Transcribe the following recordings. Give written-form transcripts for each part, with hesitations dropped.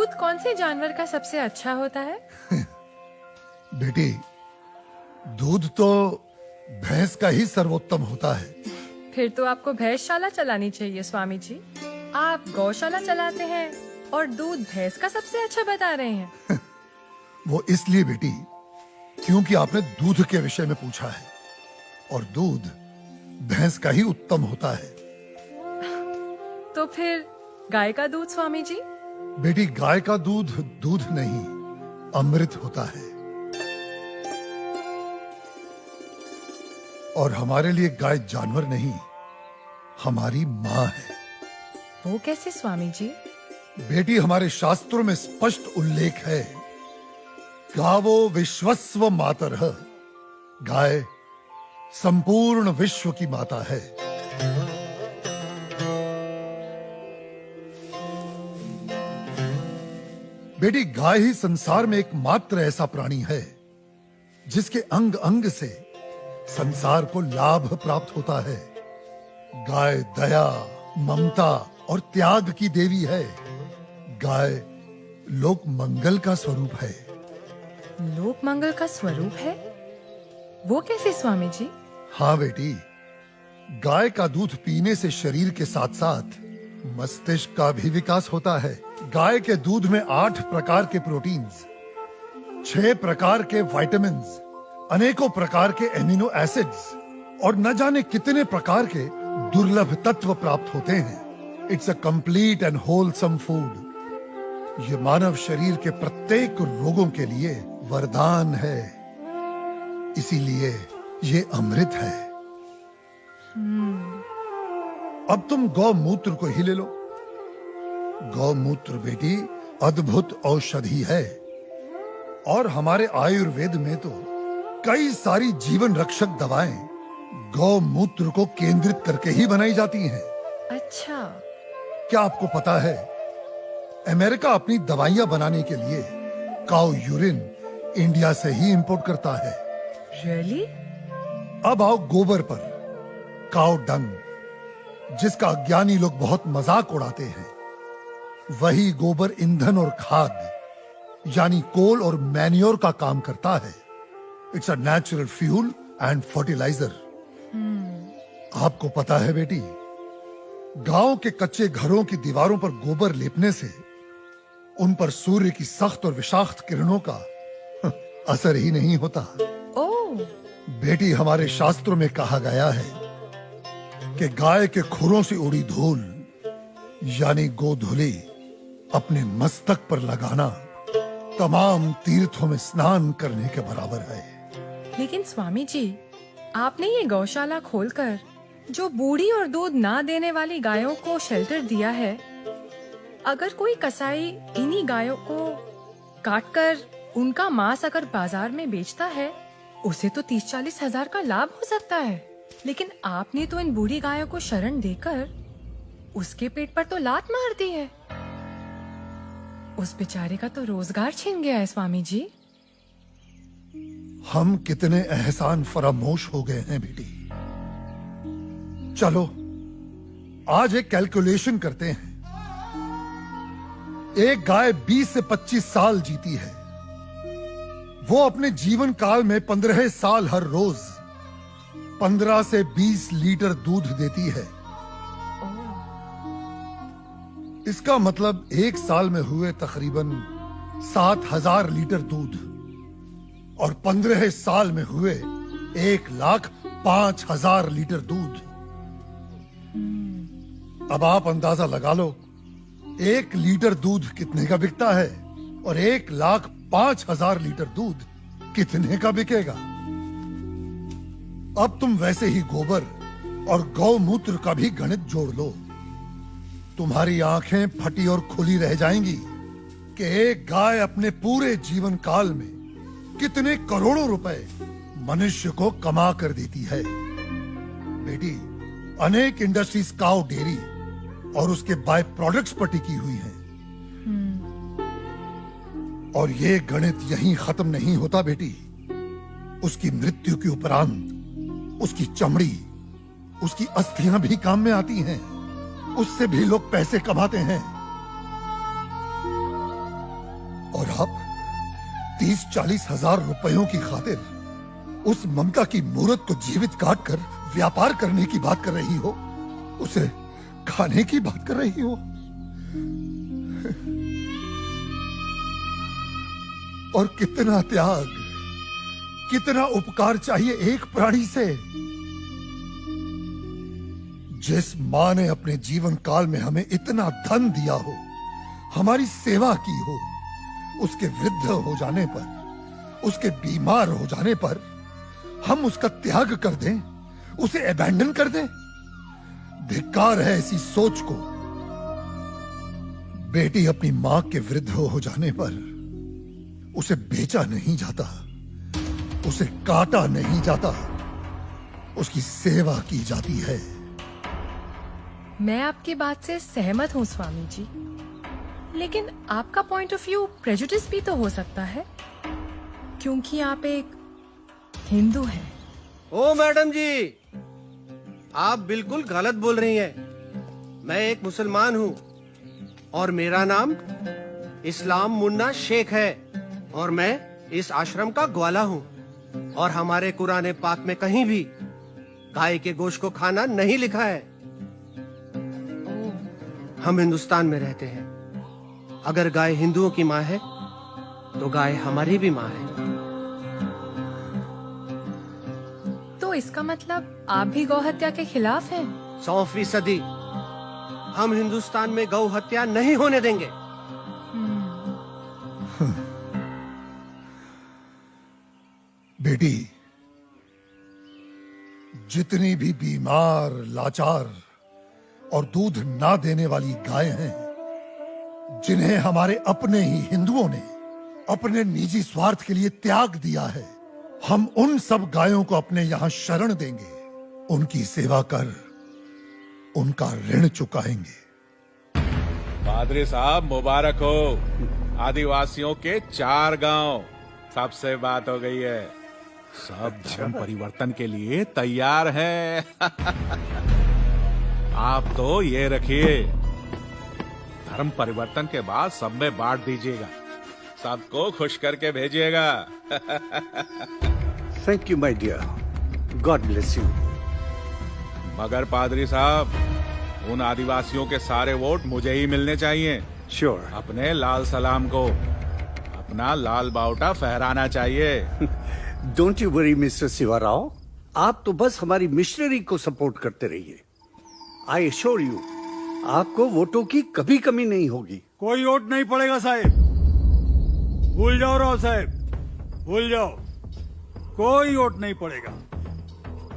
दूध कौन से जानवर का सबसे अच्छा होता है? बेटी, दूध तो भैंस का ही सर्वोत्तम होता है। फिर तो आपको भैंसशाला चलानी चाहिए स्वामी जी। आप गौशाला चलाते हैं और दूध भैंस का सबसे अच्छा बता रहे हैं। वो इसलिए बेटी क्योंकि आपने दूध के विषय में पूछा है, और दूध भैंस का ही उत्तम होता है। तो फिर गाय का दूध स्वामी जी? बेटी, गाय का दूध दूध नहीं, अमृत होता है। और हमारे लिए गाय जानवर नहीं, हमारी माँ है। वो कैसे स्वामी जी? बेटी, हमारे शास्त्रों में स्पष्ट उल्लेख है, गावो विश्वस्व मातरः, गाय संपूर्ण विश्व की माता है। बेटी, गाय ही संसार में एकमात्र ऐसा प्राणी है जिसके अंग अंग से संसार को लाभ प्राप्त होता है। गाय दया, ममता और त्याग की देवी है। गाय लोक मंगल का स्वरूप है। लोक मंगल का स्वरूप है? वो कैसे स्वामी जी? हाँ बेटी, गाय का दूध पीने से शरीर के साथ साथ मस्तिष्क का भी विकास होता है। गाय के दूध में 8 प्रकार के प्रोटीन्स, 6 प्रकार के विटामिन्स, अनेकों प्रकार के एमिनो एसिड्स और न जाने कितने प्रकार के दुर्लभ तत्व प्राप्त होते हैं। It's a complete and wholesome food. ये मानव शरीर के प्रत्येक रोगों के लिए वरदान है, इसीलिए ये अमृत है। अब तुम गौमूत्र को ही ले लो। गौमूत्र बेटी अद्भुत औषधि है, और हमारे आयुर्वेद में तो कई सारी जीवन रक्षक दवाएं गौमूत्र को केंद्रित करके ही बनाई जाती हैं। अच्छा। क्या आपको पता है, अमेरिका अपनी दवाइयां बनाने के लिए काऊ यूरिन इंडिया से ही इंपोर्ट करता है। रियली? अब आओ गोबर पर। काऊ डंग, जिसका अज्ञानी लोग बहुत मजाक उड़ाते हैं, वही गोबर ईंधन और खाद यानी कोल और मैन्योर का काम करता है। It's a natural fuel and fertiliser. आपको पता है बेटी, गांव के कच्चे घरों की दीवारों पर गोबर लेपने से उन पर सूर्य की सख्त और विषाक्त किरणों का असर ही नहीं होता। ओह। बेटी, हमारे शास्त्रों में कहा गया है कि गाय के खुरों से उड़ी धूल यानी गोधूली अपने मस्तक पर लगाना तमाम तीर्थों में स्नान करने के बराबर है। लेकिन स्वामी जी, आपने ये गौशाला खोलकर जो बूढ़ी और दूध ना देने वाली गायों को शेल्टर दिया है, अगर कोई कसाई इन्हीं गायों को काटकर उनका मांस अगर बाजार में बेचता है, उसे तो 30-40 हजार का लाभ हो सकता है। लेकिन आपने तो इन बूढ़ी गायों को शरण देकर उसके पेट पर तो लात मार दी है। उस बेचारे का तो रोजगार छिन गया है स्वामी जी। हम कितने एहसान फरामोश हो गए हैं बेटी। चलो आज एक कैलकुलेशन करते हैं। एक गाय 20 से 25 साल जीती है। वो अपने जीवन काल में 15 साल हर रोज 15 से 20 लीटर दूध देती है। इसका मतलब एक साल में हुए तकरीबन 7,000 लीटर दूध, और 15 साल में हुए 1,05,000 लीटर दूध। अब आप अंदाजा लगा लो, 1 लीटर दूध कितने का बिकता है, और 1,05,000 लीटर दूध कितने का बिकेगा। अब तुम वैसे ही गोबर और गौमूत्र का भी गणित जोड़ लो। तुम्हारी आंखें फटी और खुली रह जाएंगी कि एक गाय अपने पूरे जीवन काल में कितने करोड़ों रुपए मनुष्य को कमा कर देती है। बेटी, अनेक इंडस्ट्रीज काऊ डेयरी और उसके बाय प्रोडक्ट्स पर टिकी हुई हैं। और ये गणित यहीं खत्म नहीं होता बेटी। उसकी मृत्यु के उपरांत उसकी चमड़ी, उसकी अस्थियां भी काम में आती हैं। उससे भी लोग पैसे कमाते हैं। और आप 30-40 हजार रुपयों की खातिर उस ममता की मूर्त को जीवित काट कर व्यापार करने की बात कर रही हो, उसे खाने की बात कर रही हो। और कितना त्याग, कितना उपकार चाहिए एक प्राणी से। जिस मां ने अपने जीवन काल में हमें इतना धन दिया हो, हमारी सेवा की हो, उसके वृद्ध हो जाने पर, उसके बीमार हो जाने पर हम उसका त्याग कर दें, उसे अबैंडन कर दें। धिक्कार है ऐसी सोच को। बेटी अपनी मां के वृद्ध हो जाने पर उसे बेचा नहीं जाता, उसे काटा नहीं जाता, उसकी सेवा की जाती है। मैं आपकी बात से सहमत हूँ स्वामी जी, लेकिन आपका पॉइंट ऑफ व्यू प्रेजुडिस भी तो हो सकता है, क्योंकि आप एक हिंदू हैं। ओ मैडम जी, आप बिल्कुल गलत बोल रही हैं। मैं एक मुसलमान हूँ और मेरा नाम इस्लाम मुन्ना शेख है और मैं इस आश्रम का ग्वाला हूँ। और हमारे कुरान पाक में कहीं भी गाय के गोश्त को खाना नहीं लिखा है। हम हिंदुस्तान में रहते हैं। अगर गाय हिंदुओं की माँ है तो गाय हमारी भी माँ है। तो इसका मतलब आप भी गौ हत्या के खिलाफ हैं? 100%। हम हिंदुस्तान में गौ हत्या नहीं होने देंगे। बेटी, जितनी भी बीमार, लाचार और दूध ना देने वाली गायें हैं, जिन्हें हमारे अपने ही हिंदुओं ने अपने निजी स्वार्थ के लिए त्याग दिया है, हम उन सब गायों को अपने यहां शरण देंगे, उनकी सेवा कर उनका ऋण चुकाएंगे। पादरी साहब मुबारक हो। आदिवासियों के 4 गांव, सबसे बात हो गई है। सब धर्म परिवर्तन के लिए तैयार हैं। आप तो ये रखिए, धर्म परिवर्तन के बाद सब में बांट दीजिएगा, सबको खुश करके भेजिएगा। Thank you my dear, God bless you. मगर पादरी साहब, उन आदिवासियों के सारे वोट मुझे ही मिलने चाहिए। श्योर। अपने लाल सलाम को अपना लाल बावटा फहराना चाहिए। Don't you worry mister Shivarao, आप तो बस हमारी मिशनरी को सपोर्ट करते रहिए। आई एश्योर यू, आपको वोटों की कभी कमी नहीं होगी। कोई वोट नहीं पड़ेगा साहब, भूल जाओ राव साहब, भूल जाओ। कोई वोट नहीं पड़ेगा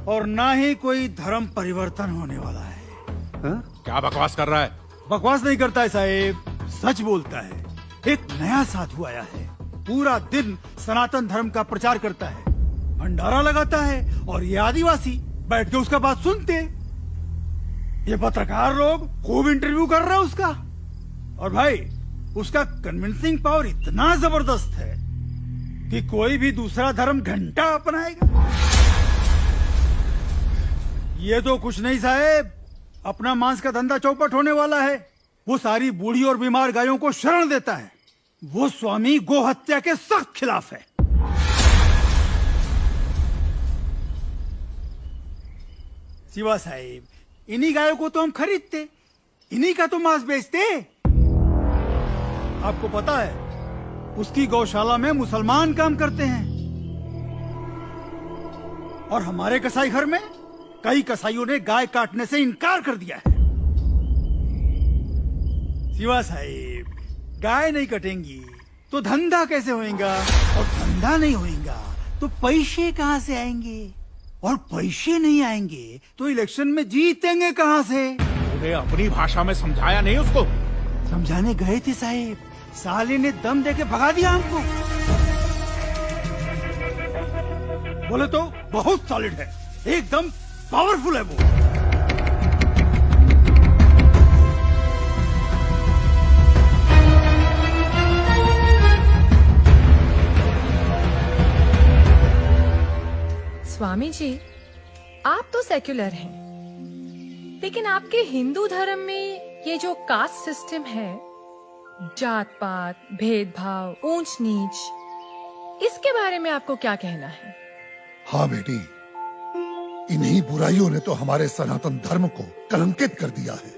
और ना ही कोई धर्म परिवर्तन होने वाला है। हाँ? क्या बकवास कर रहा है? बकवास नहीं करता है साहब, सच बोलता है। एक नया साधु आया है, पूरा दिन सनातन धर्म का प्रचार करता है, भंडारा लगाता है और ये आदिवासी बैठ के उसका बात सुनते। ये पत्रकार लोग खूब इंटरव्यू कर रहे हैं उसका। और भाई, उसका कन्विंसिंग पावर इतना जबरदस्त है कि कोई भी दूसरा धर्म घंटा अपनाएगा। ये तो कुछ नहीं साहब, अपना मांस का धंधा चौपट होने वाला है। वो सारी बूढ़ी और बीमार गायों को शरण देता है। वो स्वामी गो हत्या के सख्त खिलाफ है। शिवा साहिब, इन्हीं गायों को तो हम खरीदते, इन्हीं का तो मांस बेचते। आपको पता है, उसकी गौशाला में मुसलमान काम करते हैं और हमारे कसाई घर में कई कसाईयों ने गाय काटने से इनकार कर दिया है। शिवा साहिब, गाय नहीं कटेंगी तो धंधा कैसे होएगा, और धंधा नहीं होएगा तो पैसे कहाँ से आएंगे, और पैसे नहीं आएंगे तो इलेक्शन में जीतेंगे कहाँ से। उन्हें अपनी भाषा में समझाया नहीं उसको? समझाने गए थे साहिब, साले ने दम देके भगा दिया हमको। बोले तो बहुत सॉलिड है, एकदम पावरफुल है वो। स्वामी जी, आप तो सेक्युलर हैं, लेकिन आपके हिंदू धर्म में ये जो कास्ट सिस्टम है, जात पात, भेदभाव, ऊंच नीच, इसके बारे में आपको क्या कहना है? हाँ बेटी, इन्हीं बुराइयों ने तो हमारे सनातन धर्म को कलंकित कर दिया है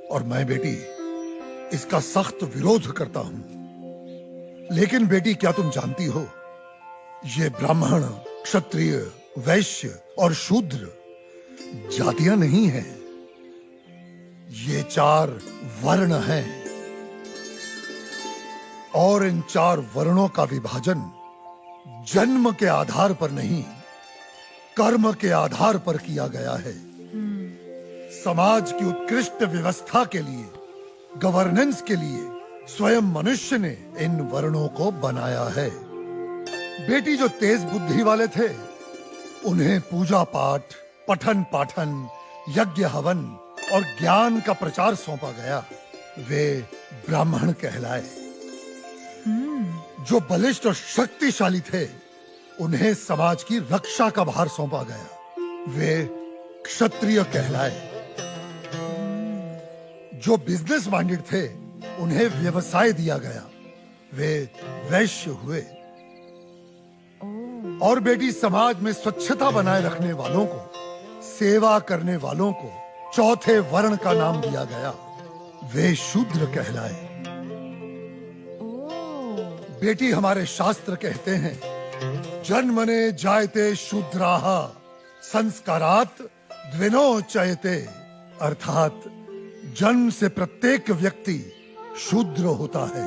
और मैं बेटी इसका सख्त विरोध करता हूं। लेकिन बेटी, क्या तुम जानती हो, ये ब्राह्मण, क्षत्रिय, वैश्य और शूद्र जातियां नहीं हैं, ये 4 वर्ण हैं और इन 4 वर्णों का विभाजन जन्म के आधार पर नहीं, कर्म के आधार पर किया गया है। समाज की उत्कृष्ट व्यवस्था के लिए, गवर्नेंस के लिए स्वयं मनुष्य ने इन वर्णों को बनाया है। बेटी, जो तेज बुद्धि वाले थे उन्हें पूजा पाठ, पठन पाठन, यज्ञ हवन और ज्ञान का प्रचार सौंपा गया, वे ब्राह्मण कहलाए। जो बलिष्ठ और शक्तिशाली थे उन्हें समाज की रक्षा का भार सौंपा गया, वे क्षत्रिय कहलाए। जो बिजनेस माइंडेड थे उन्हें व्यवसाय दिया गया, वे वैश्य हुए। और बेटी, समाज में स्वच्छता बनाए रखने वालों को, सेवा करने वालों को चौथे वर्ण का नाम दिया गया, वे शूद्र कहलाए। बेटी, हमारे शास्त्र कहते हैं, जन्मने जायते शूद्राः संस्कारात् द्विनोच्यते, अर्थात जन्म से प्रत्येक व्यक्ति शूद्र होता है।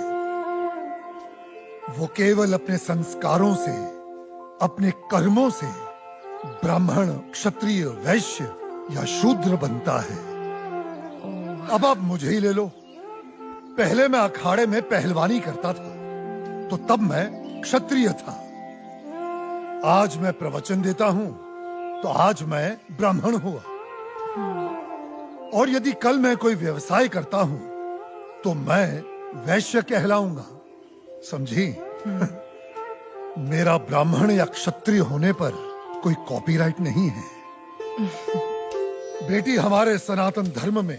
वो केवल अपने संस्कारों से, अपने कर्मों से ब्राह्मण, क्षत्रिय, वैश्य या शूद्र बनता है। अब आप मुझे ही ले लो, पहले मैं अखाड़े में पहलवानी करता था तो तब मैं क्षत्रिय था, आज मैं प्रवचन देता हूं तो आज मैं ब्राह्मण हुआ, और यदि कल मैं कोई व्यवसाय करता हूं तो मैं वैश्य कहलाऊंगा, समझी? मेरा ब्राह्मण या क्षत्रिय होने पर कोई कॉपीराइट नहीं है। बेटी, हमारे सनातन धर्म में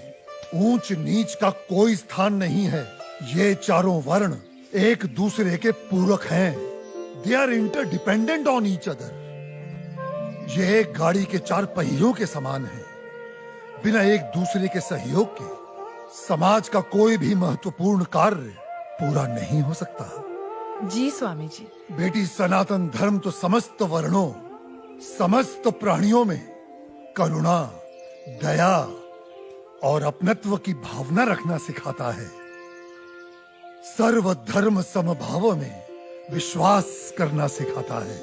ऊंच नीच का कोई स्थान नहीं है। ये 4 वर्ण एक दूसरे के पूरक हैं। They are interdependent on each other. ये एक गाड़ी के 4 पहियों के समान है। बिना एक दूसरे के सहयोग के समाज का कोई भी महत्वपूर्ण कार्य पूरा नहीं हो सकता। जी स्वामी जी। बेटी, सनातन धर्म तो समस्त वर्णों, समस्त प्राणियों में करुणा, दया और अपनत्व की भावना रखना सिखाता है। सर्व धर्म समभाव में विश्वास करना सिखाता है।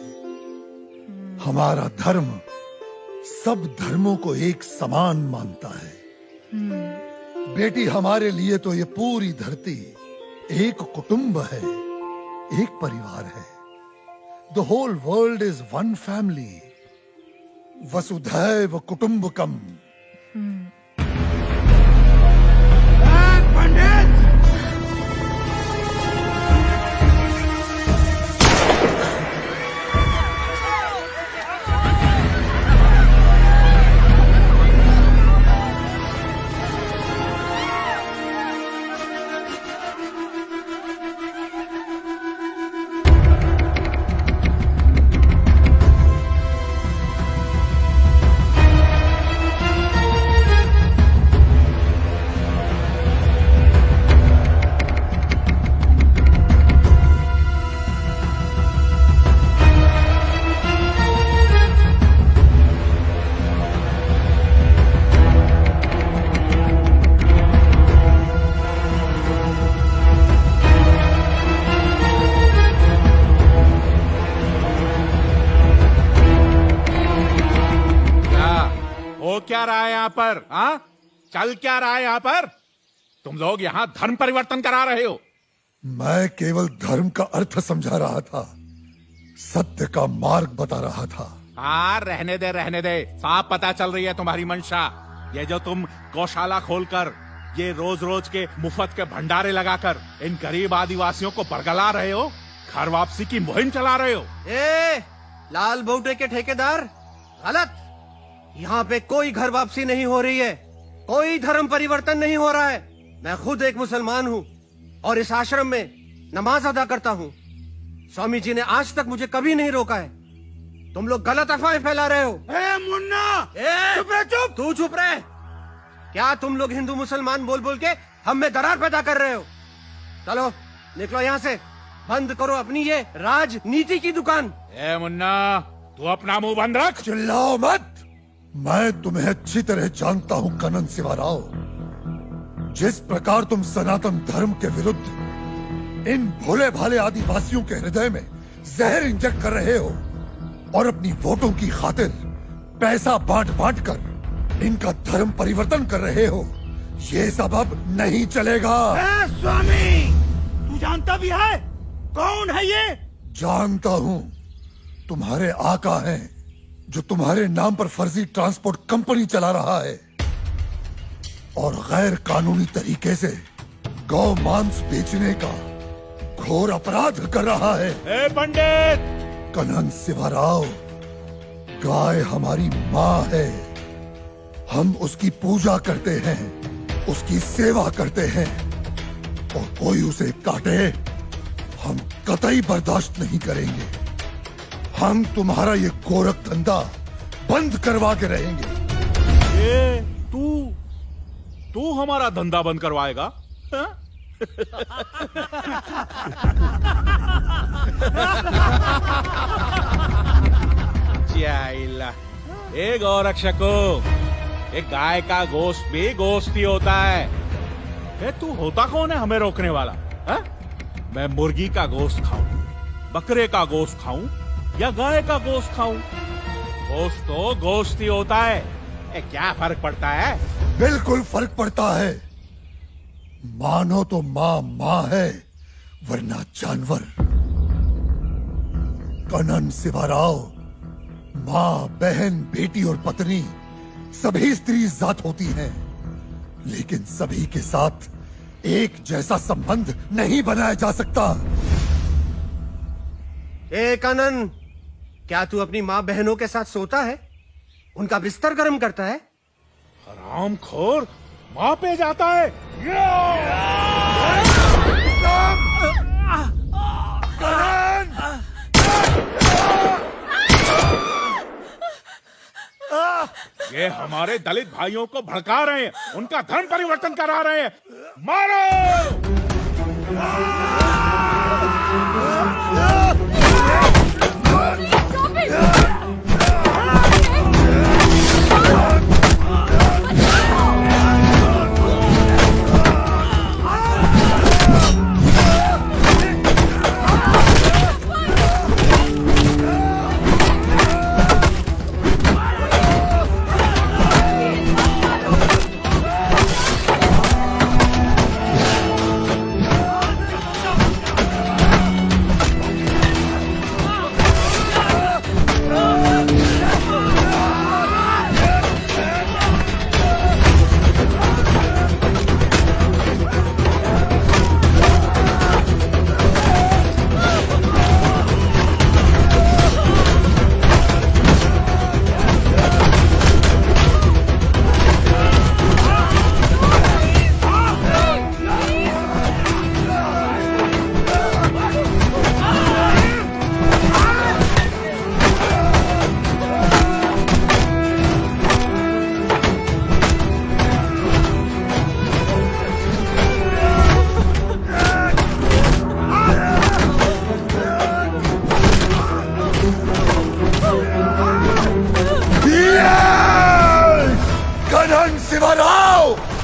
हमारा धर्म सब धर्मों को एक समान मानता है। बेटी, हमारे लिए तो ये पूरी धरती एक कुटुंब है, एक परिवार है। The whole world is one family. वसुधैव कुटुंबकम। पंडित, क्या रहा है यहाँ पर? हाँ, चल क्या रहा है यहाँ पर? तुम लोग यहाँ धर्म परिवर्तन करा रहे हो। मैं केवल धर्म का अर्थ समझा रहा था, सत्य का मार्ग बता रहा था। हाँ, रहने दे, साफ पता चल रही है तुम्हारी मंशा। ये जो तुम गौशाला खोलकर, ये रोज रोज के मुफ्त के भंडारे लगाकर इन गरीब आदिवासियों को बरगला रहे हो, घर वापसी की मुहिम चला रहे हो। लाल बौटे के ठेकेदार, गलत। यहाँ पे कोई घर वापसी नहीं हो रही है, कोई धर्म परिवर्तन नहीं हो रहा है। मैं खुद एक मुसलमान हूँ और इस आश्रम में नमाज अदा करता हूँ। स्वामी जी ने आज तक मुझे कभी नहीं रोका है। तुम लोग गलत अफवाहें फैला रहे हो। ए मुन्ना, चुप रह, चुप। तू चुप रहे। क्या तुम लोग हिंदू मुसलमान बोल बोल के हम में दरार पैदा कर रहे हो? चलो निकलो यहाँ से, बंद करो अपनी ये राजनीति की दुकान। ए मुन्ना, तू अपना मुंह बंद रख। चिल्लाओ मत। मैं तुम्हें अच्छी तरह जानता हूं कनन शिवाराव। जिस प्रकार तुम सनातन धर्म के विरुद्ध इन भोले भाले आदिवासियों के हृदय में जहर इंजेक्ट कर रहे हो और अपनी वोटों की खातिर पैसा बांट बांट कर इनका धर्म परिवर्तन कर रहे हो, ये सब अब नहीं चलेगा। ए स्वामी, तू जानता भी है कौन है ये? जानता हूं, तुम्हारे आका हैं जो तुम्हारे नाम पर फर्जी ट्रांसपोर्ट कंपनी चला रहा है और गैर कानूनी तरीके से गौ मांस बेचने का घोर अपराध कर रहा है। ए पंडित! कनन शिवाराव, गाय हमारी माँ है। हम उसकी पूजा करते हैं, उसकी सेवा करते हैं और कोई उसे काटे हम कतई बर्दाश्त नहीं करेंगे। हम तुम्हारा ये गोरख धंधा बंद करवा के रहेंगे। ए, तू हमारा धंधा बंद करवाएगा? हाँ? जाइला। ए गौरक्षको, एक गाय का गोश्त भी गोश्त ही होता है। ए, तू होता कौन है हमें रोकने वाला? हा? मैं मुर्गी का गोश्त खाऊं, बकरे का गोश्त खाऊं या गाय का गोश्त खाऊं, गोश्त तो गोश्त ही होता है। ए, क्या फर्क पड़ता है? बिल्कुल फर्क पड़ता है। मानो तो माँ माँ है वरना जानवर। कनन शिवाराव, माँ, बहन, बेटी और पत्नी सभी स्त्री जात होती हैं, लेकिन सभी के साथ एक जैसा संबंध नहीं बनाया जा सकता। ए कनन, क्या तू अपनी माँ बहनों के साथ सोता है, उनका बिस्तर गर्म करता है? हरामखोर, माँ पे जाता है। ये हमारे दलित भाइयों को भड़का रहे हैं, उनका धर्म परिवर्तन करा रहे हैं। मारो!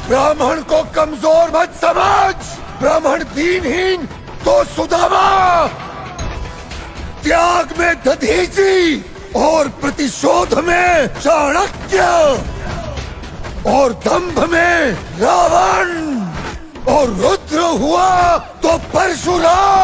ब्राह्मण को कमजोर मत समझ। ब्राह्मण दीनहीन तो सुदामा, त्याग में दधीची और प्रतिशोध में चाणक्य और दंभ में रावण और रुद्र हुआ तो परशुराम।